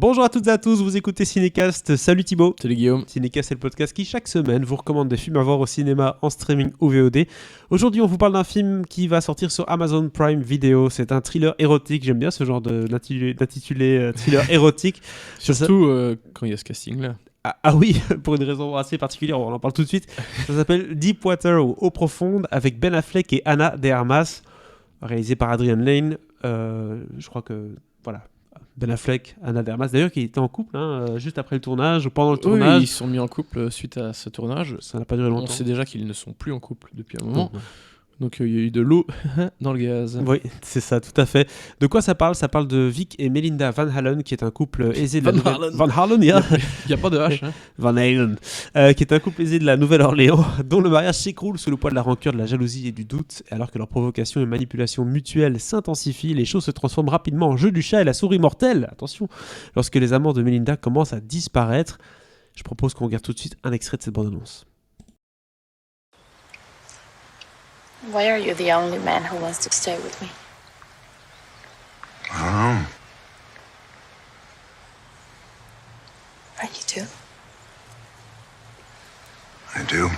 Bonjour à toutes et à tous, vous écoutez Cinécast. Salut Thibaut. Salut Guillaume. Cinécast, c'est le podcast qui chaque semaine vous recommande des films à voir au cinéma, en streaming ou VOD. Aujourd'hui, on vous parle d'un film qui va sortir sur Amazon Prime Video. C'est un thriller érotique. J'aime bien ce genre d'intitulé thriller érotique. Surtout quand il y a ce casting-là. Ah oui, pour une raison assez particulière, on en parle tout de suite. Ça s'appelle Deepwater ou Eau profonde avec Ben Affleck et Ana de Armas, réalisé par Adrian Lane. Je crois que voilà. Ben Affleck, Ana de Armas, d'ailleurs, qui était en couple juste après le tournage ou pendant le tournage. Oui, ils sont mis en couple suite à ce tournage. Ça n'a pas duré longtemps. On sait déjà qu'ils ne sont plus en couple depuis un moment. Donc il y a eu de l'eau dans le gaz. Oui, c'est ça, tout à fait. De quoi ça parle ? Ça parle de Vic et Melinda Van Halen, qui est un couple aisé de Van Halen, yeah. Il n'y a pas de H. Van Halen, qui est un couple aisé de la Nouvelle-Orléans, dont le mariage s'écroule sous le poids de la rancœur, de la jalousie et du doute. Alors que leur provocation et manipulation mutuelle s'intensifient, les choses se transforment rapidement en jeu du chat et la souris mortelle. Attention, lorsque les amants de Melinda commencent à disparaître. Je propose qu'on regarde tout de suite un extrait de cette bande-annonce. Why are you the only man who wants to stay with me? I don't know. Are you too? I do.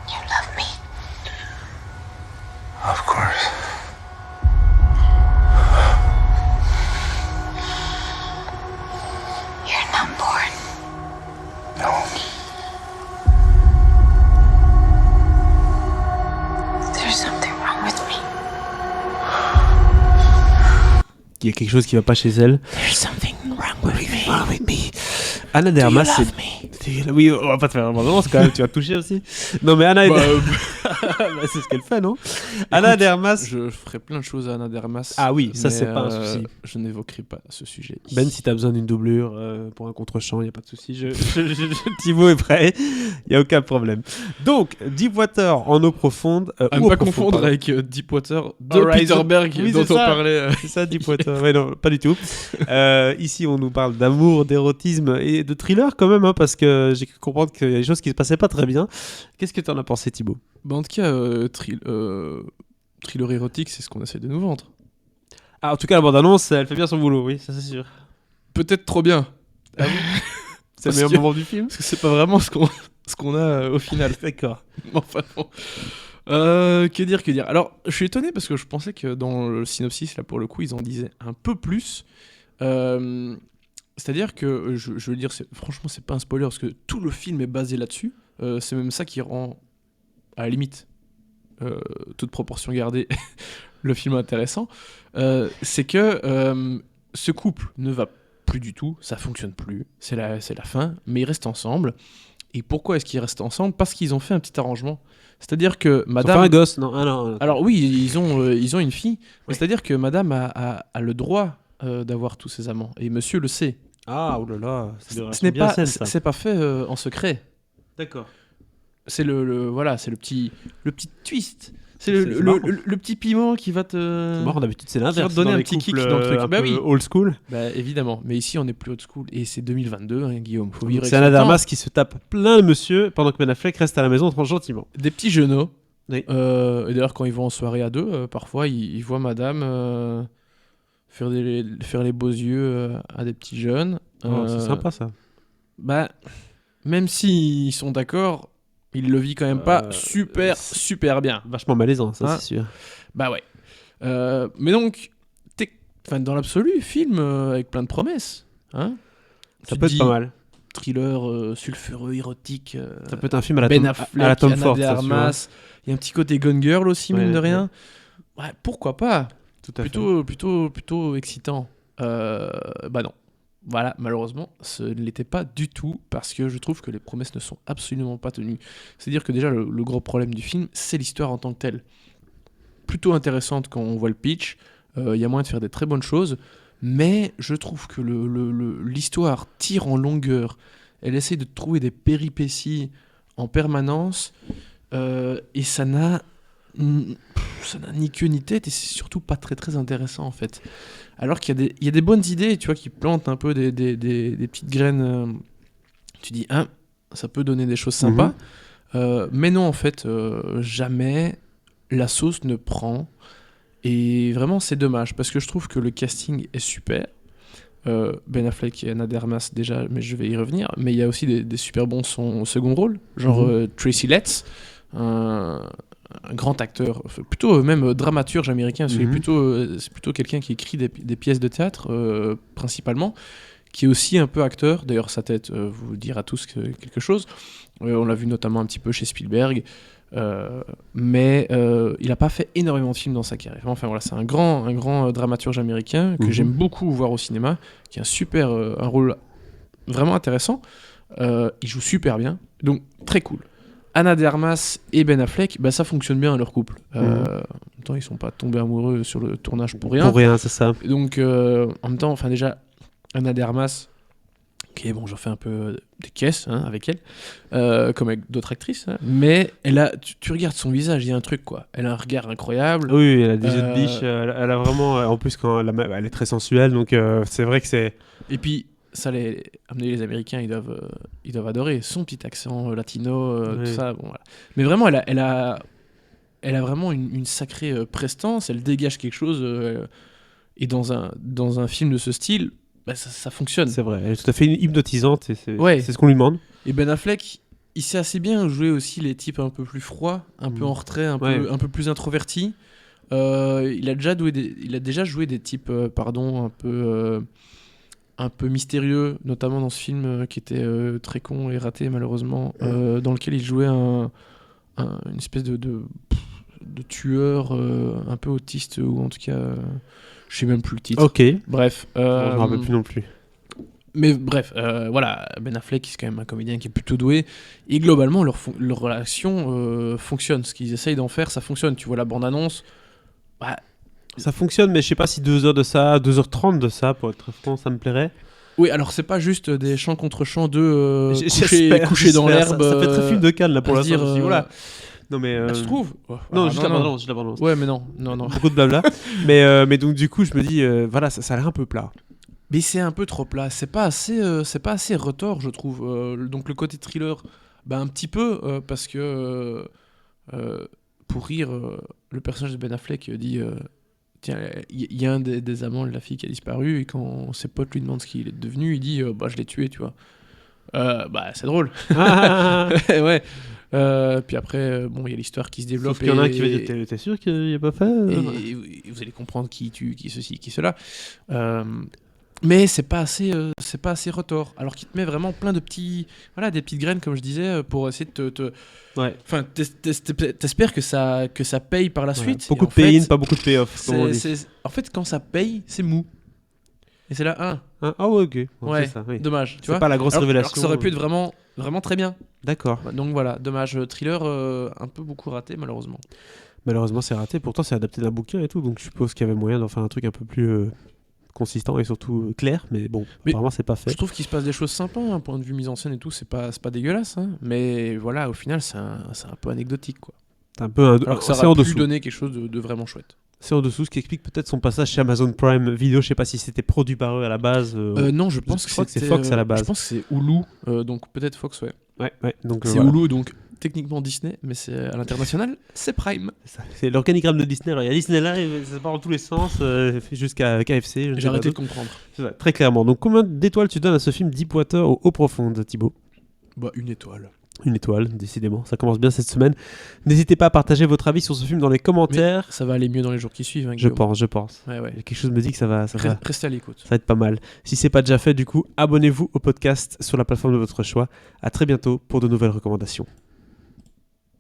You love me. Of course. You're not born. No. There's something wrong with me. Il y a quelque chose qui va pas chez elle. There's something wrong with me. Ana de Do you Armas, love c'est... me? Oui, on va pas te faire un bande-annonce quand même, tu vas toucher aussi. Non mais Ana Bah, c'est ce qu'elle fait, non? Ana de Armas... Je ferai plein de choses à Ana de Armas. Ah oui, ça mais, c'est pas un souci. Je n'évoquerai pas ce sujet. Ben, si t'as besoin d'une doublure pour un contre-champ, y a pas de souci. Thibaut est prêt, y a aucun problème. Donc, Deepwater en eau profonde. À ne pas confondre avec Deepwater de Horizon. Peter Berg Oui, dont c'est on ça. parlait. C'est ça, Deepwater. Ouais, non, pas du tout. Ici, on nous parle d'amour, d'érotisme et de thriller quand même, parce que j'ai cru comprendre qu'il y a des choses qui se passaient pas très bien. Qu'est-ce que t'en as pensé, Thibaut? Bah, en tout cas, thriller érotique, c'est ce qu'on essaie de nous vendre. Ah, en tout cas, la bande-annonce, elle fait bien son boulot, oui, ça c'est sûr. Peut-être trop bien. Ah oui. C'est le Parce meilleur que- moment du film? Parce que c'est pas vraiment ce qu'on a au final. D'accord. Enfin bon. Que dire. Alors, je suis étonné parce que je pensais que dans le synopsis, là, pour le coup, ils en disaient un peu plus. C'est-à-dire que, je veux dire, franchement, c'est pas un spoiler parce que tout le film est basé là-dessus. C'est même ça qui rend, à la limite, toute proportion gardée, le film intéressant. C'est que ce couple ne va plus du tout, ça fonctionne plus, c'est la fin, mais ils restent ensemble. Et pourquoi est-ce qu'ils restent ensemble ? Parce qu'ils ont fait un petit arrangement. C'est-à-dire que madame... Enfin, un gosse, non? Ah non. Alors oui, ils ont une fille, mais c'est-à-dire que madame a le droit d'avoir tous ses amants, et monsieur le sait. Ah, oulala, c'est des Ce relations n'est bien pas, saines, ça. c'est pas fait en secret. D'accord. C'est voilà, c'est le petit twist. C'est C'est marrant. le petit piment qui va te... C'est marrant, d'habitude c'est qui va l'inverse. te donner dans un les petit kick couples, dans le truc. un Bah peu oui. old school. Bah évidemment, mais ici on est plus old school et c'est 2022, hein, Guillaume. Faut vivre C'est avec Ana son de Armas temps. qui se tape plein de monsieur pendant que Ben Affleck reste à la maison gentiment. Des petits genoux. Oui. Et d'ailleurs quand ils vont en soirée à deux, parfois ils voient madame faire les beaux yeux à des petits jeunes. Oh, c'est sympa ça. Bah, même s'ils sont d'accord, il le vit quand même pas super bien. Vachement malaisant, ça Hein. c'est sûr. Bah ouais. Mais donc, dans l'absolu, film avec plein de promesses. Hein. Ça Tu peut te être dis, pas mal. Thriller sulfureux, érotique. Ça peut être un film à la Ben Tom, Affleck, à la Tom Ana Ford, de ça, tu vois. Armas. Il y a un petit côté Gone Girl aussi, mine Ouais, de rien. Ouais, pourquoi pas. Tout à fait. Plutôt excitant. Bah non. Voilà, malheureusement, ce ne l'était pas du tout parce que je trouve que les promesses ne sont absolument pas tenues. C'est-à-dire que déjà, le gros problème du film, c'est l'histoire en tant que telle. Plutôt intéressante quand on voit le pitch. Il y a moyen de faire des très bonnes choses. Mais je trouve que l'histoire tire en longueur. Elle essaie de trouver des péripéties en permanence. Et ça n'a ni queue ni tête. Et c'est surtout pas très très intéressant en fait. Alors qu'il y a des bonnes idées, tu vois, qui plantent un peu des petites graines tu dis, hein, ça peut donner des choses sympas. Mais non, en fait, jamais la sauce ne prend. Et vraiment, c'est dommage, parce que je trouve que le casting est super. Ben Affleck et Ana de Armas déjà, mais je vais y revenir. Mais il y a aussi des super bons second rôles, genre Tracy Letts, un grand acteur, plutôt même dramaturge américain, parce que c'est plutôt quelqu'un qui écrit des pièces de théâtre principalement, qui est aussi un peu acteur. D'ailleurs, sa tête vous dira tous quelque chose. On l'a vu notamment un petit peu chez Spielberg. Mais il n'a pas fait énormément de films dans sa carrière. Enfin voilà, c'est un grand dramaturge américain que j'aime beaucoup voir au cinéma, qui a un rôle vraiment intéressant. Il joue super bien, donc très cool. Ana de Armas et Ben Affleck, ça fonctionne bien leur couple. En même temps, ils sont pas tombés amoureux sur le tournage pour rien. Pour rien, c'est ça. Donc en même temps, déjà, Ana de Armas. Ok, bon, j'en fais un peu des caisses avec elle, comme avec d'autres actrices, mais tu regardes son visage, il y a un truc, quoi. Elle a un regard incroyable. Oui, elle a des yeux de biche, elle a vraiment, en plus, elle est très sensuelle, donc c'est vrai que c'est... Et puis, ça les Américains, ils doivent adorer son petit accent latino, tout ça. Bon, voilà. Mais vraiment, elle a vraiment une sacrée prestance, elle dégage quelque chose, et dans un film de ce style, ça fonctionne. C'est vrai, elle est tout à fait hypnotisante, et c'est ce qu'on lui demande. Et Ben Affleck, il sait assez bien jouer aussi les types un peu plus froids, un peu en retrait, un peu plus introvertis. Il a déjà joué des types un peu mystérieux, notamment dans ce film qui était très con et raté malheureusement, dans lequel il jouait une espèce de tueur un peu autiste, ou en tout cas... je sais même plus le titre. Ok. Bref. Je ne me rappelle plus non plus. Mais bref, voilà, Ben Affleck, c'est quand même un comédien qui est plutôt doué. Et globalement, leur relation fonctionne. Ce qu'ils essayent d'en faire, ça fonctionne. Tu vois la bande-annonce. Ça fonctionne, mais je sais pas si 2 heures de ça, 2h30 de ça, pour être franc, ça me plairait. Oui, alors c'est pas juste des chants contre chants couchés dans l'herbe. Ça fait très film de Cannes, là, pour l'instant. dire, Voilà. Non, mais. Tu trouves Non, juste la bande-annonce. Ouais, mais non. Beaucoup de blabla. mais donc, du coup, je me dis, voilà, ça a l'air un peu plat. Mais c'est un peu trop plat. C'est pas assez retors, je trouve. Donc le côté thriller, un petit peu, parce que pour rire, le personnage de Ben Affleck dit tiens, il y a un des amants de la fille qui a disparu, et quand ses potes lui demandent ce qu'il est devenu, il dit je l'ai tué, tu vois. C'est drôle. Ouais. Puis après, il y a l'histoire qui se développe. Sauf qu'il y en a un qui va dire t'es sûr qu'il n'a pas fait et vous allez comprendre qui tue, qui ceci, qui cela. Mais c'est pas assez retors. Alors qu'il te met vraiment plein de des petites graines, comme je disais, pour essayer de Ouais. Enfin, t'espères que ça paye par la suite. Beaucoup de pay-in, pas beaucoup de pay-off. En fait, quand ça paye, c'est mou. Et c'est là, ah ouais, ok. Ouais, c'est ça, oui. dommage. Tu c'est vois, pas la grosse révélation. Alors que ça aurait pu être vraiment, vraiment très bien. D'accord. Donc voilà, dommage. Thriller un peu beaucoup raté, malheureusement. Malheureusement, c'est raté. Pourtant, c'est adapté d'un bouquin et tout, donc je suppose qu'il y avait moyen d'en faire un truc un peu plus consistant et surtout clair. Mais bon, apparemment, c'est pas fait. Je trouve qu'il se passe des choses sympas, un point de vue mise en scène et tout. C'est pas dégueulasse, hein. Mais voilà, au final, c'est un peu anecdotique, quoi. C'est un peu alors que ça aurait pu donner quelque chose de vraiment chouette. C'est en dessous, ce qui explique peut-être son passage chez Amazon Prime Video. Je sais pas si c'était produit par eux à la base. Non, je pense que c'est Fox à la base. Je pense que c'est Hulu, donc peut-être Fox, ouais. Ouais. Donc c'est Hulu, donc techniquement Disney, mais c'est à l'international, c'est Prime. C'est l'organigramme de Disney. Alors il y a Disney là, ça part dans tous les sens, jusqu'à KFC. J'ai arrêté de comprendre. C'est ça, très clairement. Donc combien d'étoiles tu donnes à ce film Deepwater au eaux profondes, Thibaut ? 1 étoile. 1 étoile, décidément. Ça commence bien cette semaine. N'hésitez pas à partager votre avis sur ce film dans les commentaires. Mais ça va aller mieux dans les jours qui suivent. Hein, je pense. Ouais. Quelque chose me dit que ça va. Restez à l'écoute. Ça va être pas mal. Si c'est pas déjà fait, du coup, abonnez-vous au podcast sur la plateforme de votre choix. À très bientôt pour de nouvelles recommandations.